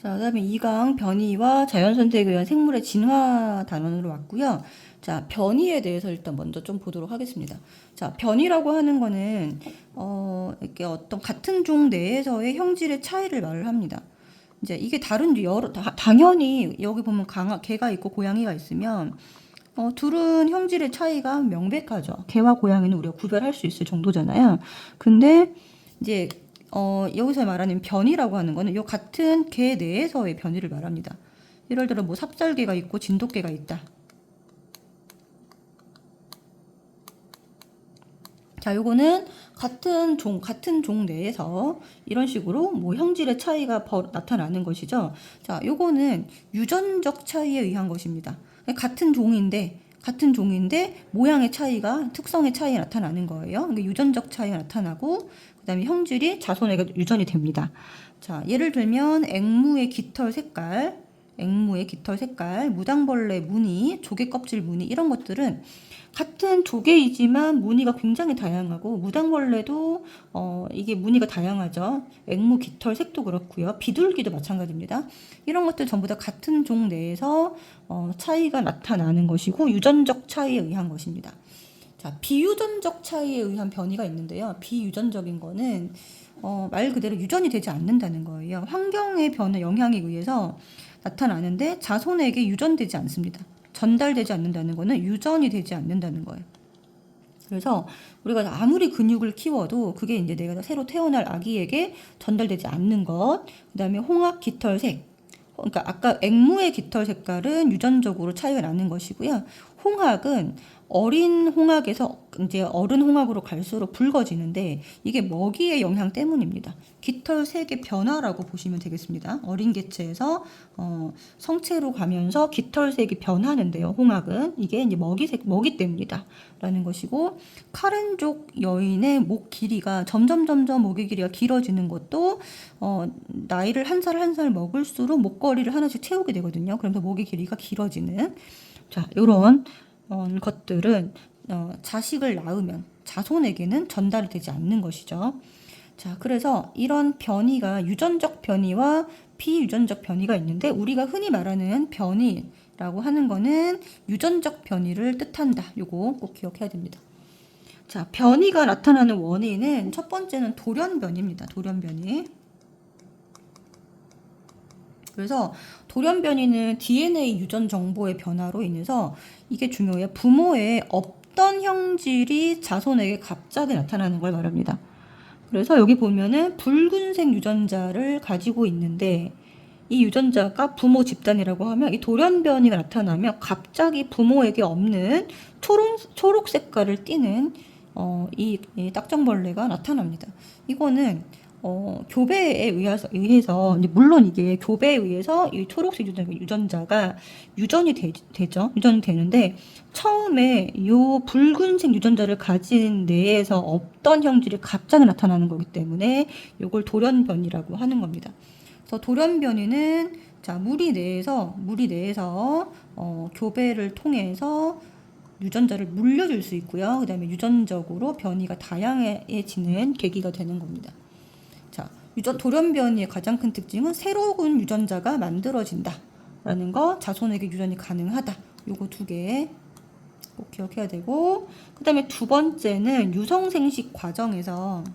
자, 그다음에 2강 변이와 자연선택에 의한 생물의 진화 단원으로 왔고요. 자, 변이에 대해서 일단 먼저 좀 보도록 하겠습니다. 자, 변이라고 하는 거는 이렇게 어떤 같은 종 내에서의 형질의 차이를 말을 합니다. 이제 이게 다른 당연히 여기 보면 개가 있고 고양이가 있으면 둘은 형질의 차이가 명백하죠. 개와 고양이는 우리가 구별할 수 있을 정도잖아요. 근데 이제 여기서 말하는 변이라고 하는 거는 요 같은 개 내에서의 변이를 말합니다. 예를 들어 뭐 삽살개가 있고 진돗개가 있다. 자, 요거는 같은 종 내에서 이런 식으로 뭐 형질의 차이가 나타나는 것이죠. 자, 요거는 유전적 차이에 의한 것입니다. 같은 종인데 모양의 차이가 특성의 차이가 나타나는 거예요. 그러니까 유전적 차이가 나타나고 그다음에 형질이 자손에게 유전이 됩니다. 자, 예를 들면 앵무의 깃털 색깔, 무당벌레 무늬, 조개 껍질 무늬 이런 것들은 같은 조개이지만 무늬가 굉장히 다양하고 무당벌레도 이게 무늬가 다양하죠. 앵무 깃털 색도 그렇고요. 비둘기도 마찬가지입니다. 이런 것들 전부 다 같은 종 내에서 차이가 나타나는 것이고 유전적 차이에 의한 것입니다. 자, 비유전적 차이에 의한 변이가 있는데요. 비유전적인 거는 말 그대로 유전이 되지 않는다는 거예요. 환경의 변화 영향에 의해서 나타나는데 자손에게 유전되지 않습니다. 전달되지 않는다는 거는 유전이 되지 않는다는 거예요. 그래서 우리가 아무리 근육을 키워도 그게 이제 내가 새로 태어날 아기에게 전달되지 않는 것. 그다음에 홍학 깃털색. 그러니까 아까 앵무의 깃털 색깔은 유전적으로 차이가 나는 것이고요. 홍학은 어린 홍학에서 이제 어른 홍학으로 갈수록 붉어지는데 이게 먹이의 영향 때문입니다. 깃털 색의 변화라고 보시면 되겠습니다. 어린 개체에서 성체로 가면서 깃털 색이 변하는데요. 홍학은 이게 이제 먹이 때문이다 라는 것이고 카렌족 여인의 목 길이가 점점 목의 길이가 길어지는 것도 나이를 한 살 먹을수록 목걸이를 하나씩 채우게 되거든요. 그러면서 목의 길이가 길어지는 자, 요런 것들은 자식을 낳으면 자손에게는 전달이 되지 않는 것이죠. 자, 그래서 이런 변이가 유전적 변이와 비유전적 변이가 있는데 우리가 흔히 말하는 변이라고 하는 거는 유전적 변이를 뜻한다. 요거 꼭 기억해야 됩니다. 자, 변이가 나타나는 원인은 첫 번째는 돌연변이입니다. 돌연변이. 그래서 돌연변이는 DNA 유전 정보의 변화로 인해서 이게 중요해요. 부모의 없던 형질이 자손에게 갑자기 나타나는 걸 말합니다. 그래서 여기 보면은 붉은색 유전자를 가지고 있는데 이 유전자가 부모 집단이라고 하면 이 돌연변이가 나타나면 갑자기 부모에게 없는 초록 색깔을 띠는 이 딱정벌레가 나타납니다. 이거는 교배에 의해서 물론 이게 교배에 의해서 이 초록색 유전자가 유전이 되죠. 유전이 되는데 처음에 이 붉은색 유전자를 가진 뇌에서 없던 형질이 갑자기 나타나는 거기 때문에 이걸 돌연변이라고 하는 겁니다. 그래서 돌연변이는 자 무리 내에서 교배를 통해서 유전자를 물려줄 수 있고요. 그 다음에 유전적으로 변이가 다양해지는 계기가 되는 겁니다. 자, 돌연변이의 가장 큰 특징은 새로운 유전자가 만들어진다라는 거, 자손에게 유전이 가능하다. 요거 두 개 꼭 기억해야 되고, 그 다음에 두 번째는 유성생식 과정에서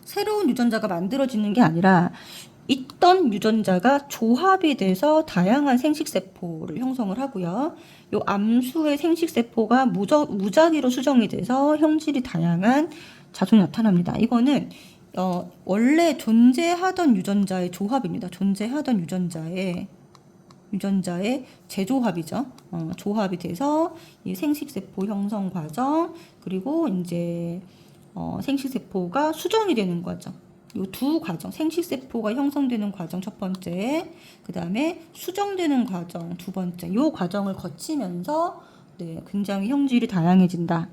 새로운 유전자가 만들어지는 게 아니라 있던 유전자가 조합이 돼서 다양한 생식세포를 형성을 하고요. 요 암수의 생식세포가 무작위로 수정이 돼서 형질이 다양한 자손이 나타납니다. 이거는 원래 존재하던 유전자의 조합입니다. 존재하던 유전자의 재조합이죠. 조합이 돼서 이 생식세포 형성 과정 그리고 이제 생식세포가 수정이 되는 과정. 이 두 과정, 생식세포가 형성되는 과정 첫 번째, 그 다음에 수정되는 과정 두 번째. 이 과정을 거치면서 굉장히 형질이 다양해진다.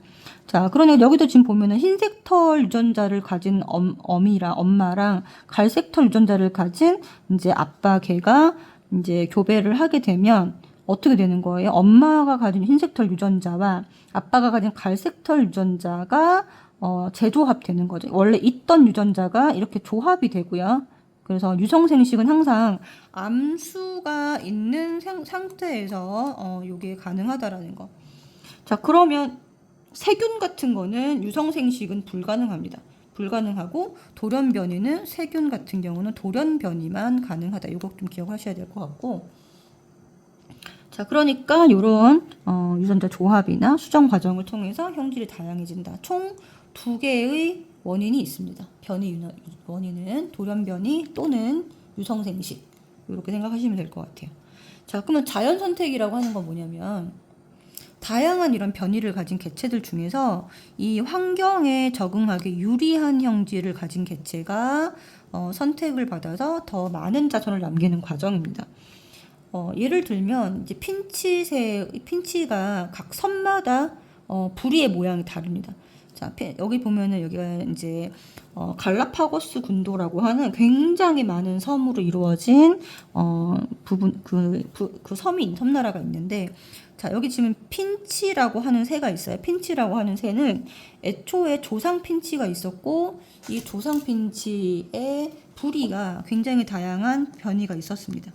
자, 그러니까 여기도 지금 보면은 흰색 털 유전자를 가진 엄마랑 갈색 털 유전자를 가진 이제 아빠 개가 이제 교배를 하게 되면 어떻게 되는 거예요? 엄마가 가진 흰색 털 유전자와 아빠가 가진 갈색 털 유전자가 재조합되는 거죠. 원래 있던 유전자가 이렇게 조합이 되고요. 그래서 유성생식은 항상 암수가 있는 상태에서 요게 가능하다라는 거. 자, 그러면 세균 같은 거는 유성생식은 불가능합니다. 불가능하고 돌연변이는 세균 같은 경우는 돌연변이만 가능하다. 이거 좀 기억하셔야 될 것 같고. 자, 그러니까 이런 유전자 조합이나 수정 과정을 통해서 형질이 다양해진다. 총 2개의 원인이 있습니다. 변이 원인은 돌연변이 또는 유성생식. 이렇게 생각하시면 될 것 같아요. 자, 그러면 자연 선택이라고 하는 건 뭐냐면 다양한 이런 변이를 가진 개체들 중에서 이 환경에 적응하기 유리한 형질을 가진 개체가 선택을 받아서 더 많은 자손을 남기는 과정입니다. 예를 들면 이제 핀치가 각 섬마다 부리의 모양이 다릅니다. 자, 여기 보면은 여기가 이제 갈라파고스 군도라고 하는 굉장히 많은 섬으로 이루어진 부분 그 섬나라가 있는데, 자, 여기 지금 핀치라고 하는 새가 있어요. 핀치라고 하는 새는 애초에 조상 핀치가 있었고 이 조상 핀치의 부리가 굉장히 다양한 변이가 있었습니다.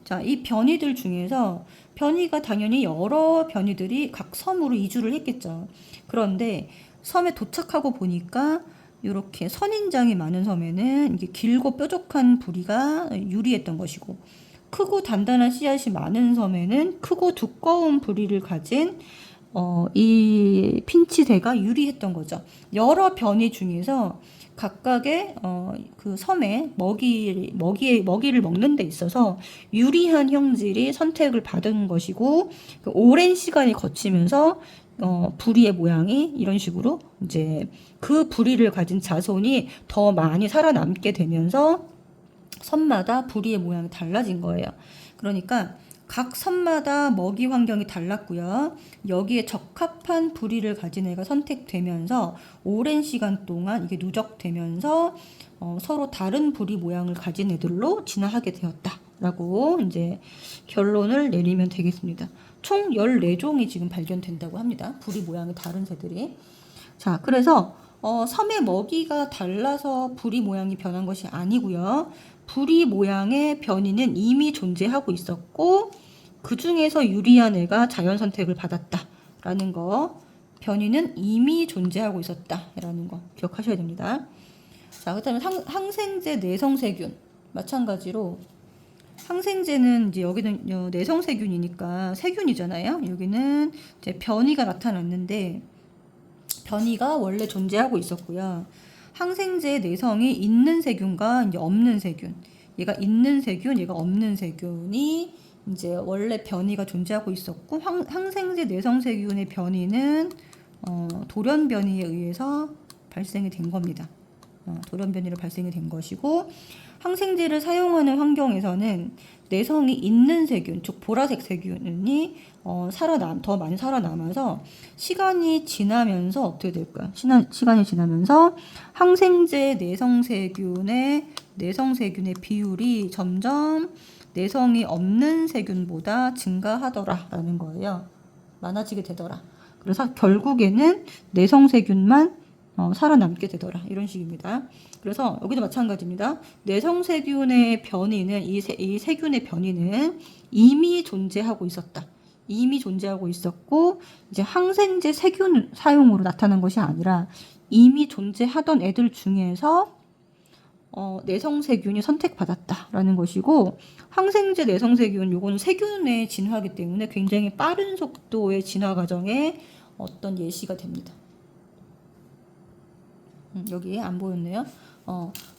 자, 이 변이들 중에서 변이가 당연히 여러 변이들이 각 섬으로 이주를 했겠죠. 그런데 섬에 도착하고 보니까 이렇게 선인장이 많은 섬에는 이게 길고 뾰족한 부리가 유리했던 것이고, 크고 단단한 씨앗이 많은 섬에는 크고 두꺼운 부리를 가진 이 핀치새가 유리했던 거죠. 여러 변이 중에서 각각의 그 섬에 먹이를 먹는 데 있어서 유리한 형질이 선택을 받은 것이고, 그 오랜 시간이 거치면서 부리의 모양이 이런 식으로 이제 그 부리를 가진 자손이 더 많이 살아남게 되면서 섬마다 부리의 모양이 달라진 거예요. 그러니까 각 섬마다 먹이 환경이 달랐고요. 여기에 적합한 부리를 가진 애가 선택되면서 오랜 시간 동안 이게 누적되면서 서로 다른 부리 모양을 가진 애들로 진화하게 되었다라고 이제 결론을 내리면 되겠습니다. 총 14종이 지금 발견된다고 합니다. 부리 모양이 다른 새들이. 자, 그래서 섬의 먹이가 달라서 부리 모양이 변한 것이 아니고요. 부리 모양의 변이는 이미 존재하고 있었고 그 중에서 유리한 애가 자연 선택을 받았다라는 거, 변이는 이미 존재하고 있었다라는 거 기억하셔야 됩니다. 자, 그다음에 항생제 내성세균 마찬가지로 항생제는 이제 여기는 내성세균이니까 세균이잖아요. 여기는 이제 변이가 나타났는데 변이가 원래 존재하고 있었고요. 항생제의 내성이 있는 세균과 이제 없는 세균, 얘가 있는 세균, 얘가 없는 세균이 이제 원래 변이가 존재하고 있었고, 항생제 내성 세균의 변이는 돌연 변이에 의해서 발생이 된 겁니다. 돌연 변이로 발생이 된 것이고, 항생제를 사용하는 환경에서는 내성이 있는 세균, 즉 보라색 세균이 더 많이 살아남아서 시간이 지나면서 어떻게 될까요? 시간이 지나면서 항생제 내성세균의 비율이 점점 내성이 없는 세균보다 증가하더라라는 거예요. 많아지게 되더라. 그래서 결국에는 내성세균만 살아남게 되더라. 이런 식입니다. 그래서 여기도 마찬가지입니다. 내성세균의 변이는 이 세균의 변이는 이미 존재하고 있었다. 이미 존재하고 있었고 이제 항생제 세균 사용으로 나타난 것이 아니라 이미 존재하던 애들 중에서 내성세균이 선택받았다라는 것이고, 항생제 내성세균 요거는 세균의 진화이기 때문에 굉장히 빠른 속도의 진화 과정에 어떤 예시가 됩니다. 여기 안 보였네요.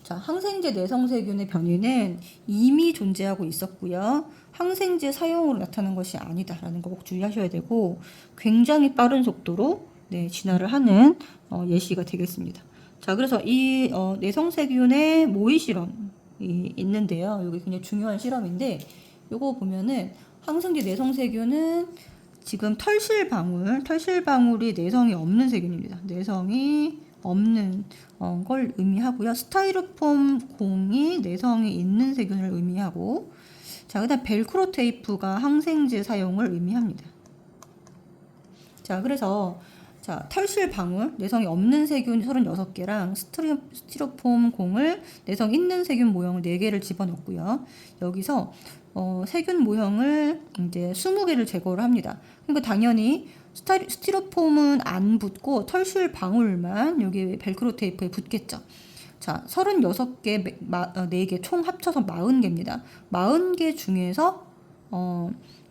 자, 항생제 내성세균의 변이는 이미 존재하고 있었고요. 항생제 사용으로 나타난 것이 아니다라는 거 꼭 주의하셔야 되고, 굉장히 빠른 속도로 진화를 하는 예시가 되겠습니다. 자, 그래서 이 내성세균의 모의 실험이 있는데요. 여기 굉장히 중요한 실험인데, 요거 보면은 항생제 내성세균은 지금 털실방울이 내성이 없는 세균입니다. 내성이 없는 걸 의미하고요. 스타이로폼 공이 내성이 있는 세균을 의미하고, 자, 그다음 벨크로 테이프가 항생제 사용을 의미합니다. 자, 그래서 자, 털실 방울, 내성이 없는 세균 36개랑 스티로폼 공을 내성 있는 세균 모형을 4개를 집어넣고요. 여기서 세균 모형을 이제 20개를 제거를 합니다. 그러니까 당연히 스티로폼은 안 붙고 털실 방울만 여기 벨크로 테이프에 붙겠죠. 자, 36개, 4개 총 합쳐서 40개입니다. 40개 중에서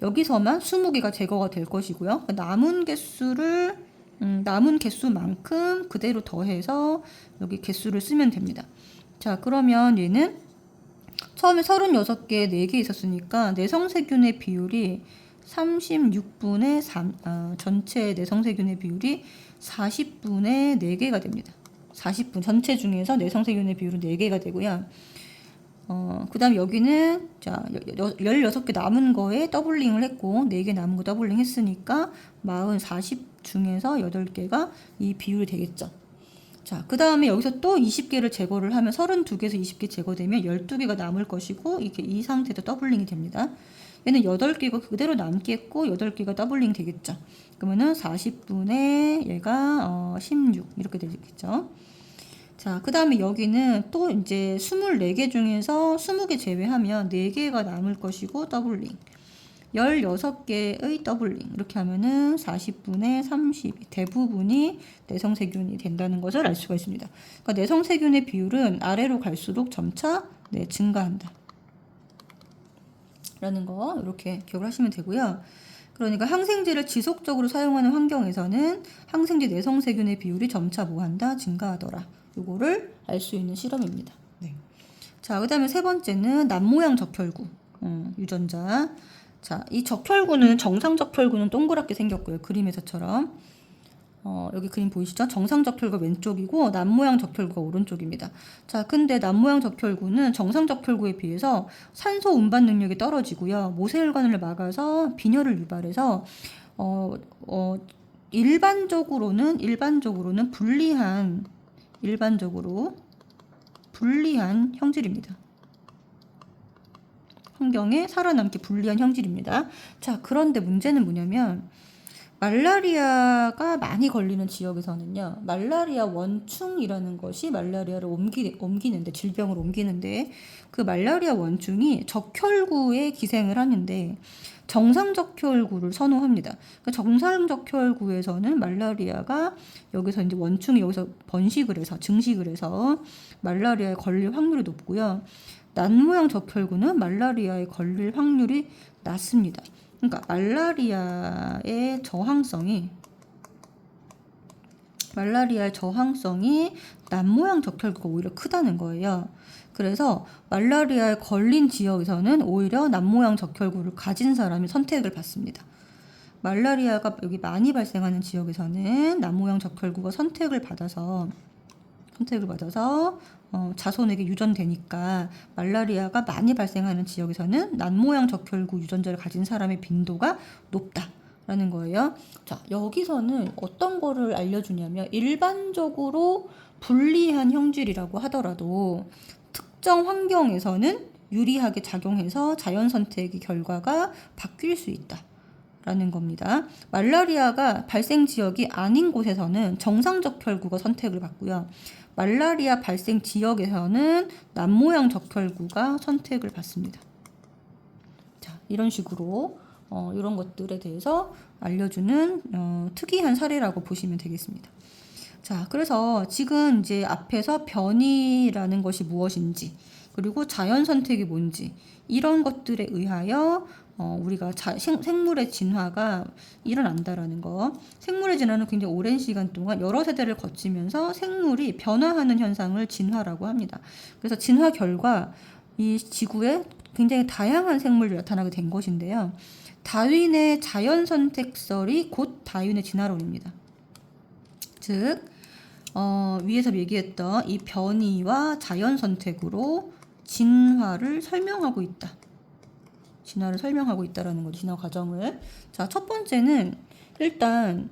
여기서만 20개가 제거가 될 것이고요. 남은 개수만큼 그대로 더해서 여기 개수를 쓰면 됩니다. 자, 그러면 얘는 처음에 36개, 4개 있었으니까 내성세균의 비율이 36분의 3, 전체 내성세균의 비율이 40분의 4개가 됩니다. 40분, 전체 중에서 내성세균의 비율은 4개가 되고요. 그 다음 여기는 자 16개 남은 거에 더블링을 했고 4개 남은 거 더블링 했으니까 40 중에서 8개가 이 비율이 되겠죠. 자, 그 다음에 여기서 또 20개를 제거를 하면 32개에서 20개 제거되면 12개가 남을 것이고 이게 이 상태에서 더블링이 됩니다. 얘는 8개가 그대로 남겠고 8개가 더블링 되겠죠. 그러면은 40분의 얘가 16 이렇게 되겠죠. 자, 그 다음에 여기는 또 이제 24개 중에서 20개 제외하면 4개가 남을 것이고 더블링. 16개의 더블링. 이렇게 하면은 40분의 30. 대부분이 내성세균이 된다는 것을 알 수가 있습니다. 그러니까 내성세균의 비율은 아래로 갈수록 점차 증가한다. 라는 거 이렇게 기억을 하시면 되고요. 그러니까 항생제를 지속적으로 사용하는 환경에서는 항생제 내성세균의 비율이 점차 뭐한다? 증가하더라. 요거를 알 수 있는 실험입니다. 네. 자, 그 다음에 세 번째는 납모양 적혈구 유전자. 자, 이 적혈구는 정상 적혈구는 동그랗게 생겼고요. 그림에서처럼 여기 그림 보이시죠? 정상 적혈구가 왼쪽이고 납모양 적혈구가 오른쪽입니다. 자, 근데 납모양 적혈구는 정상 적혈구에 비해서 산소 운반 능력이 떨어지고요. 모세혈관을 막아서 빈혈을 유발해서 일반적으로는 불리한 형질입니다. 환경에 살아남기 불리한 형질입니다. 자, 그런데 문제는 뭐냐면 말라리아가 많이 걸리는 지역에서는요, 말라리아 원충이라는 것이 말라리아를 옮기는데, 질병을 옮기는데, 그 말라리아 원충이 적혈구에 기생을 하는데, 정상적혈구를 선호합니다. 그러니까 정상적혈구에서는 말라리아가 여기서 이제 원충이 여기서 증식을 해서 말라리아에 걸릴 확률이 높고요. 난모양 적혈구는 말라리아에 걸릴 확률이 낮습니다. 그러니까 말라리아의 저항성이 난모양 적혈구가 오히려 크다는 거예요. 그래서 말라리아에 걸린 지역에서는 오히려 난모양 적혈구를 가진 사람이 선택을 받습니다. 말라리아가 여기 많이 발생하는 지역에서는 난모양 적혈구가 선택을 받아서 자손에게 유전되니까 말라리아가 많이 발생하는 지역에서는 난모양 적혈구 유전자를 가진 사람의 빈도가 높다라는 거예요. 자, 여기서는 어떤 거를 알려주냐면 일반적으로 불리한 형질이라고 하더라도 특정 환경에서는 유리하게 작용해서 자연 선택의 결과가 바뀔 수 있다. 라는 겁니다. 말라리아가 발생 지역이 아닌 곳에서는 정상적혈구가 선택을 받고요. 말라리아 발생 지역에서는 남모양 적혈구가 선택을 받습니다. 자, 이런 식으로 이런 것들에 대해서 알려주는 특이한 사례라고 보시면 되겠습니다. 자, 그래서 지금 이제 앞에서 변이라는 것이 무엇인지, 그리고 자연 선택이 뭔지, 이런 것들에 의하여 우리가 생물의 진화가 일어난다라는 거. 생물의 진화는 굉장히 오랜 시간 동안 여러 세대를 거치면서 생물이 변화하는 현상을 진화라고 합니다. 그래서 진화 결과 이 지구에 굉장히 다양한 생물이 나타나게 된 것인데요. 다윈의 자연 선택설이 곧 다윈의 진화론입니다. 즉 위에서 얘기했던 이 변이와 자연 선택으로 진화를 설명하고 있다라는 거죠. 진화 과정을. 자, 첫 번째는 일단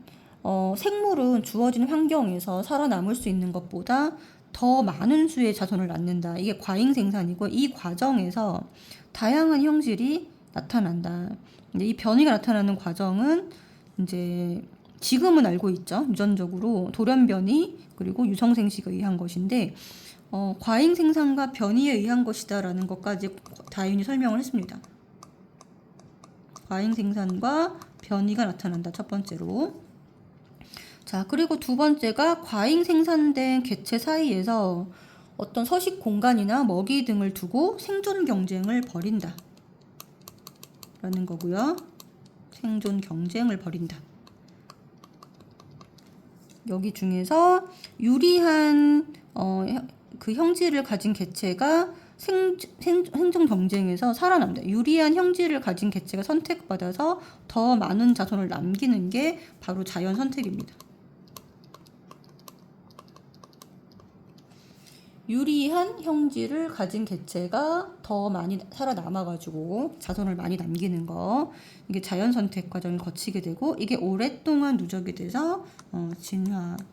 생물은 주어진 환경에서 살아남을 수 있는 것보다 더 많은 수의 자손을 낳는다. 이게 과잉 생산이고 이 과정에서 다양한 형질이 나타난다. 근데 이 변이가 나타나는 과정은 이제 지금은 알고 있죠. 유전적으로 돌연변이 그리고 유성생식에 의한 것인데 과잉 생산과 변이에 의한 것이다라는 것까지 다윈이 설명을 했습니다. 과잉 생산과 변이가 나타난다. 첫 번째로. 자, 그리고 두 번째가 과잉 생산된 개체 사이에서 어떤 서식 공간이나 먹이 등을 두고 생존 경쟁을 벌인다. 라는 거고요. 생존 경쟁을 벌인다. 여기 중에서 유리한 그 형질을 가진 개체가 생존 경쟁에서 살아남는다. 유리한 형질을 가진 개체가 선택받아서 더 많은 자손을 남기는 게 바로 자연 선택입니다. 유리한 형질을 가진 개체가 더 많이 살아남아가지고 자손을 많이 남기는 거, 이게 자연 선택 과정을 거치게 되고, 이게 오랫동안 누적이 돼서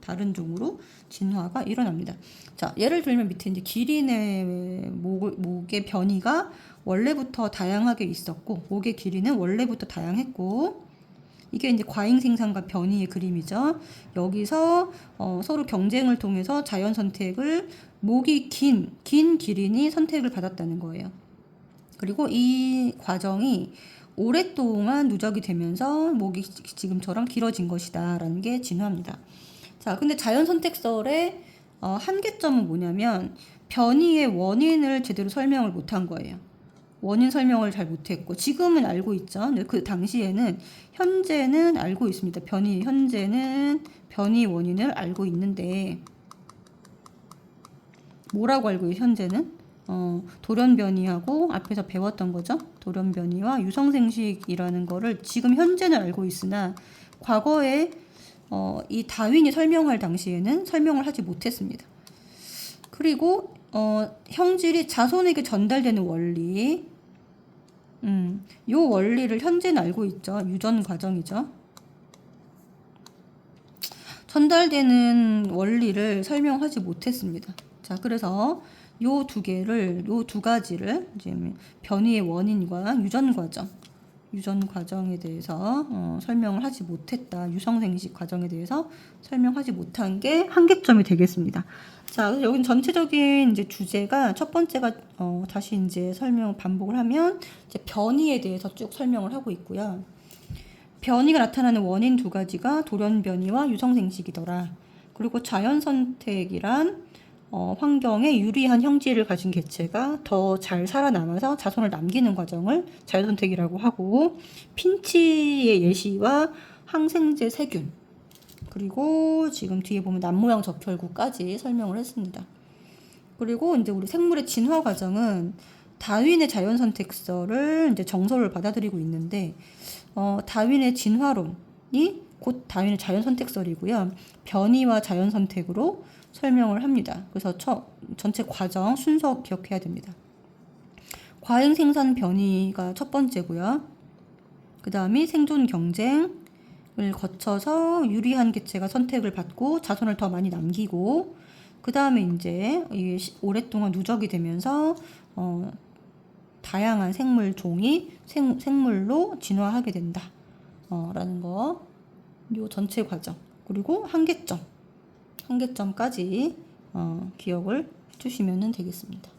다른 종으로 진화가 일어납니다. 자, 예를 들면 밑에 이제 기린의 목의 변이가 원래부터 다양하게 있었고, 목의 길이는 원래부터 다양했고, 이게 이제 과잉 생산과 변이의 그림이죠. 여기서 서로 경쟁을 통해서 자연 선택을 목이 긴 기린이 선택을 받았다는 거예요. 그리고 이 과정이 오랫동안 누적이 되면서 목이 지금처럼 길어진 것이다 라는 게 진화입니다. 자, 근데 자연 선택설의 한계점은 뭐냐면 변이의 원인을 제대로 설명을 못한 거예요. 원인 설명을 잘 못했고, 지금은 알고 있죠. 근데 그 당시에는, 현재는 알고 있습니다. 현재는 변이 원인을 알고 있는데, 뭐라고 알고 있어요, 현재는? 돌연변이하고 앞에서 배웠던 거죠. 돌연변이와 유성생식이라는 거를 지금 현재는 알고 있으나, 과거에 이 다윈이 설명할 당시에는 설명을 하지 못했습니다. 그리고 형질이 자손에게 전달되는 원리, 요 원리를 현재는 알고 있죠. 유전 과정이죠. 전달되는 원리를 설명하지 못했습니다. 자, 그래서 요 두 가지를 이제 변이의 원인과 유전 과정에 대해서 설명을 하지 못했다. 유성생식 과정에 대해서 설명하지 못한 게 한계점이 되겠습니다. 자, 그래서 여기는 전체적인 이제 주제가, 첫 번째가 다시 이제 반복을 하면 이제 변이에 대해서 쭉 설명을 하고 있고요. 변이가 나타나는 원인 두 가지가 돌연변이와 유성생식이더라. 그리고 자연선택이란 환경에 유리한 형질을 가진 개체가 더 잘 살아남아서 자손을 남기는 과정을 자연선택이라고 하고, 핀치의 예시와 항생제 세균, 그리고 지금 뒤에 보면 남모양 적혈구까지 설명을 했습니다. 그리고 이제 우리 생물의 진화 과정은 다윈의 자연선택설을 이제 정설을 받아들이고 있는데, 다윈의 진화론이 곧 다윈의 자연선택설이고요. 변이와 자연선택으로 설명을 합니다. 그래서 전체 과정 순서 기억해야 됩니다. 과잉 생산 변이가 첫 번째고요. 그 다음이 생존 경쟁을 거쳐서 유리한 개체가 선택을 받고 자손을 더 많이 남기고, 그 다음에 이제 이게 오랫동안 누적이 되면서 다양한 생물 종이 생물로 진화하게 된다. 라는 거, 요 전체 과정, 그리고 한계점까지 기억을 해주시면 되겠습니다.